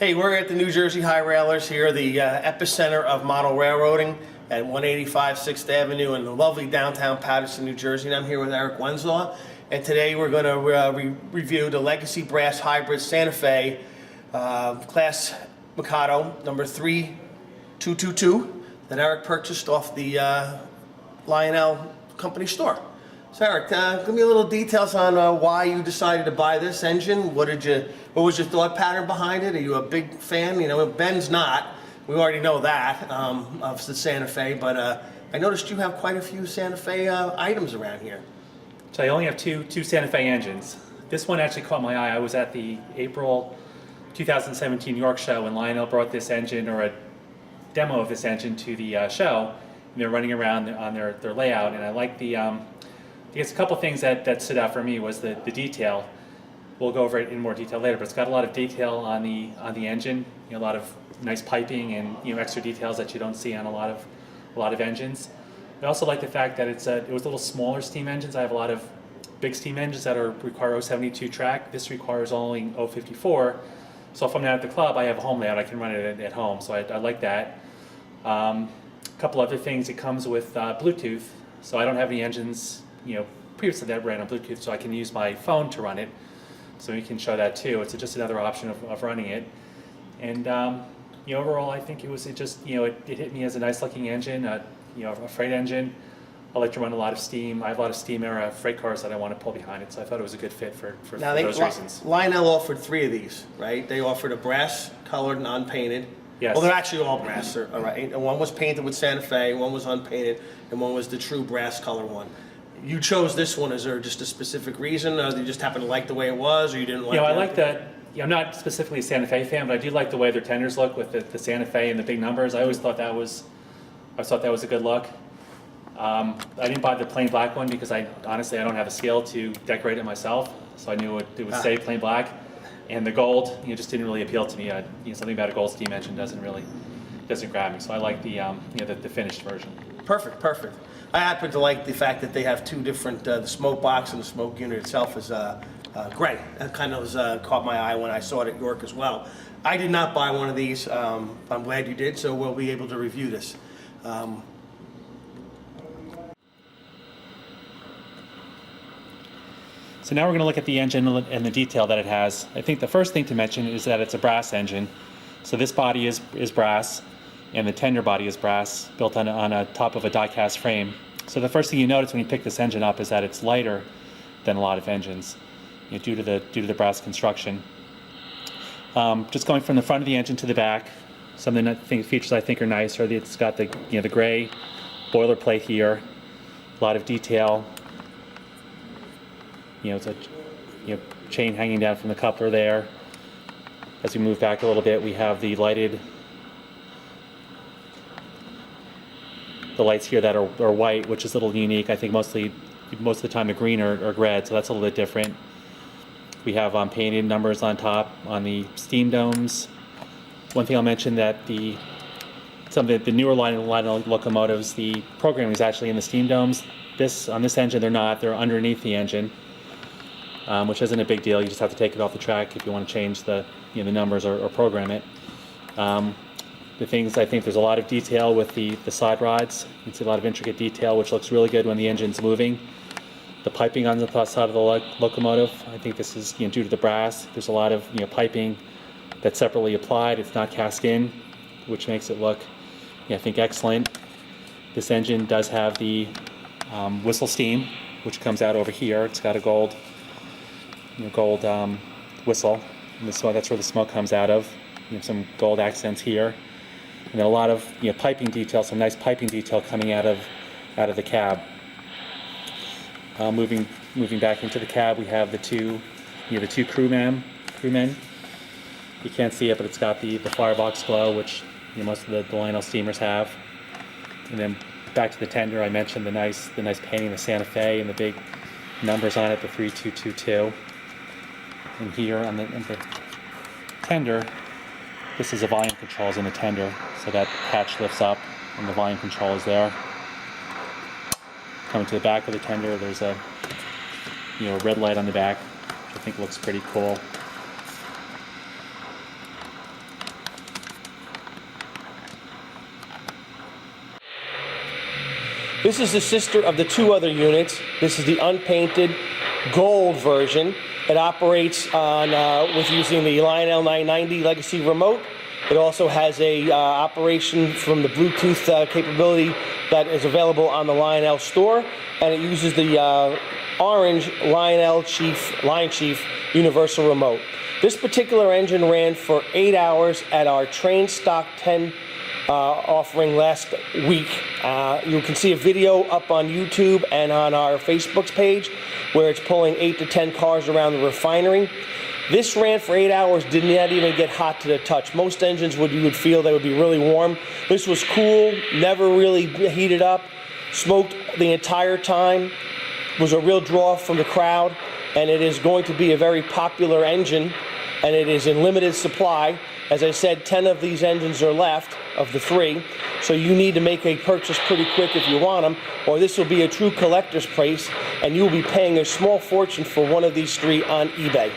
Hey, we're at the New Jersey High Railers here, the epicenter of model railroading at 185 6th Avenue in the lovely downtown Paterson, New Jersey. And I'm here with Eric Wenslaw. And today we're going to review the Legacy Brass Hybrid Santa Fe Class Mikado number 3222 that Eric purchased off the Lionel company store. So Eric, give me a little details on why you decided to buy this engine. What was your thought pattern behind it? Are you a big fan? You know, Ben's not. We already know that of the Santa Fe, but I noticed you have quite a few Santa Fe items around here. So I only have two Santa Fe engines. This one actually caught my eye. I was at the April 2017 New York show when Lionel brought this engine, or a demo of this engine, to the show. And they're running around on their layout, and I like the I guess a couple things that stood out for me was the detail. We'll go over it in more detail later, but it's got a lot of detail on the engine. You know, a lot of nice piping and extra details that you don't see on a lot of engines. I also like the fact that it was a little smaller steam engines. I have a lot of big steam engines that require 072 track. This requires only 054. So if I'm not at the club, I have a home layout. I can run it at home. So I like that. A couple other things. It comes with Bluetooth. So I don't have any engines previously that ran on Bluetooth, so I can use my phone to run it. So you can show that too. It's just another option of running it. And overall, I think it hit me as a nice looking engine, a freight engine. I like to run a lot of steam. I have a lot of steam era freight cars that I want to pull behind it, so I thought it was a good fit for those reasons. Lionel offered 3 of these, right? They offered a brass colored and unpainted. Yes. Well, they're actually all brass, all right? And one was painted with Santa Fe, one was unpainted, and one was the true brass color one. You chose this one. Is there just a specific reason? Or you just happen to like the way it was, or you didn't like it? I like that. I'm not specifically a Santa Fe fan, but I do like the way their tenders look with the Santa Fe and the big numbers. I always thought that was a good look. I didn't buy the plain black one because honestly I don't have the skill to decorate it myself, so I knew it would stay plain black. And the gold, just didn't really appeal to me. Something about a gold steam engine doesn't grab me. So I like the finished version. Perfect. I happen to like the fact that they have 2 different, the smoke box and the smoke unit itself is gray. That kind of caught my eye when I saw it at York as well. I did not buy one of these. I'm glad you did, so we'll be able to review this. So now we're going to look at the engine and the detail that it has. I think the first thing to mention is that it's a brass engine. So this body is brass, and the tender body is brass, built on a top of a die-cast frame. So the first thing you notice when you pick this engine up is that it's lighter than a lot of engines, due to the brass construction. Just going from the front of the engine to the back, features I think are nice are it's got the gray boilerplate here, a lot of detail. It's a chain hanging down from the coupler there. As we move back a little bit, we have the lights here that are white, which is a little unique. I think most of the time the green are red, so that's a little bit different. We have painted numbers on top on the steam domes. One thing I'll mention that some of the newer Lionel locomotives, the programming is actually in the steam domes. On this engine, they're not. They're underneath the engine. Which isn't a big deal. You just have to take it off the track if you want to change the numbers or program it. The things, I think there's a lot of detail with the side rods. You can see a lot of intricate detail, which looks really good when the engine's moving. The piping on the side of the locomotive, I think this is due to the brass. There's a lot of piping that's separately applied. It's not cast in, which makes it look, I think, excellent. This engine does have the whistle steam, which comes out over here. It's got a gold whistle, and that's where the smoke comes out of. Some gold accents here, and then a lot of piping detail, some nice piping detail coming out of the cab. Moving back into the cab, we have the two crewmen. You can't see it, but it's got the firebox glow, which most of the Lionel steamers have. And then back to the tender, I mentioned the nice painting, the Santa Fe, and the big numbers on it, the 3222. And here on the tender, this is the volume controls in the tender, so that hatch lifts up and the volume control is there. Coming to the back of the tender, there's a red light on the back, which I think looks pretty cool. This is the sister of the two other units. This is the unpainted gold version. It operates on with using the Lionel 990 legacy remote. It also has a operation from the Bluetooth capability that is available on the Lionel Store, and it uses the orange Lion Chief universal remote. This particular engine ran for 8 hours at our train stock 10 offering last week. You can see a video up on YouTube and on our Facebook page where it's pulling 8 to 10 cars around the refinery. This ran for 8 hours, did not even get hot to the touch. Most engines you would feel they would be really warm. This was cool, never really heated up, smoked the entire time, was a real draw from the crowd, and it is going to be a very popular engine, and it is in limited supply. As I said, 10 of these engines are left of the 3, so you need to make a purchase pretty quick if you want them, or this will be a true collector's price, and you will be paying a small fortune for one of these 3 on eBay.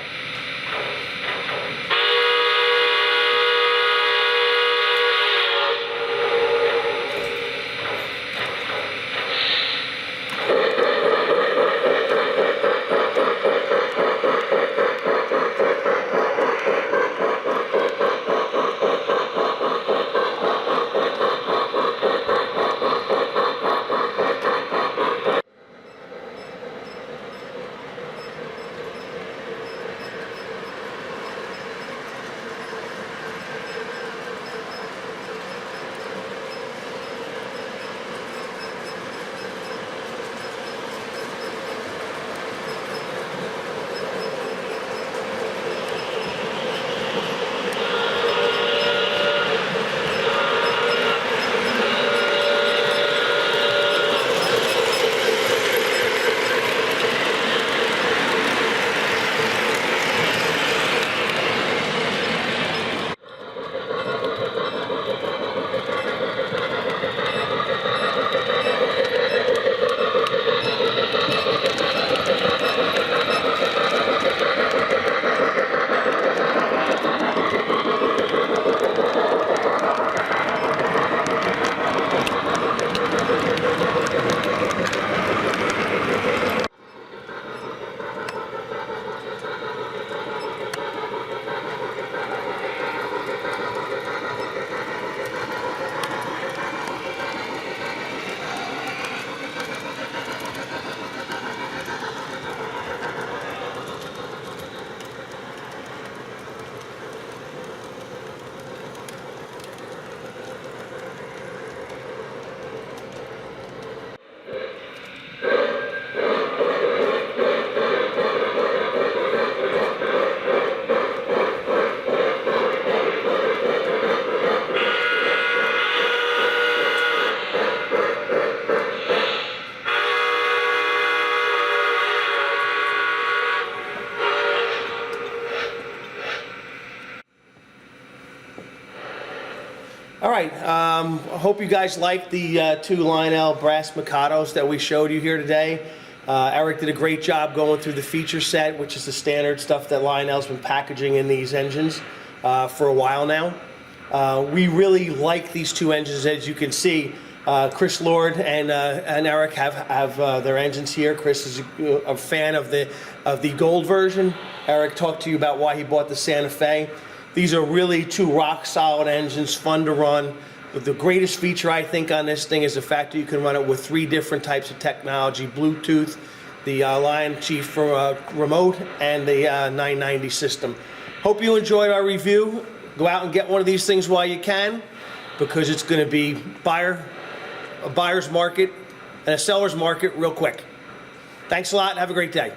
All right, I hope you guys liked the 2 Lionel Brass Mikados that we showed you here today. Eric did a great job going through the feature set, which is the standard stuff that Lionel's been packaging in these engines for a while now. We really like these 2 engines, as you can see. Chris Lord and Eric have their engines here. Chris is a fan of the gold version. Eric talked to you about why he bought the Santa Fe. These are really 2 rock-solid engines, fun to run. But the greatest feature, I think, on this thing is the fact that you can run it with 3 different types of technology: Bluetooth, the Lion Chief remote, and the 990 system. Hope you enjoyed our review. Go out and get one of these things while you can, because it's going to be a buyer's market and a seller's market real quick. Thanks a lot. Have a great day.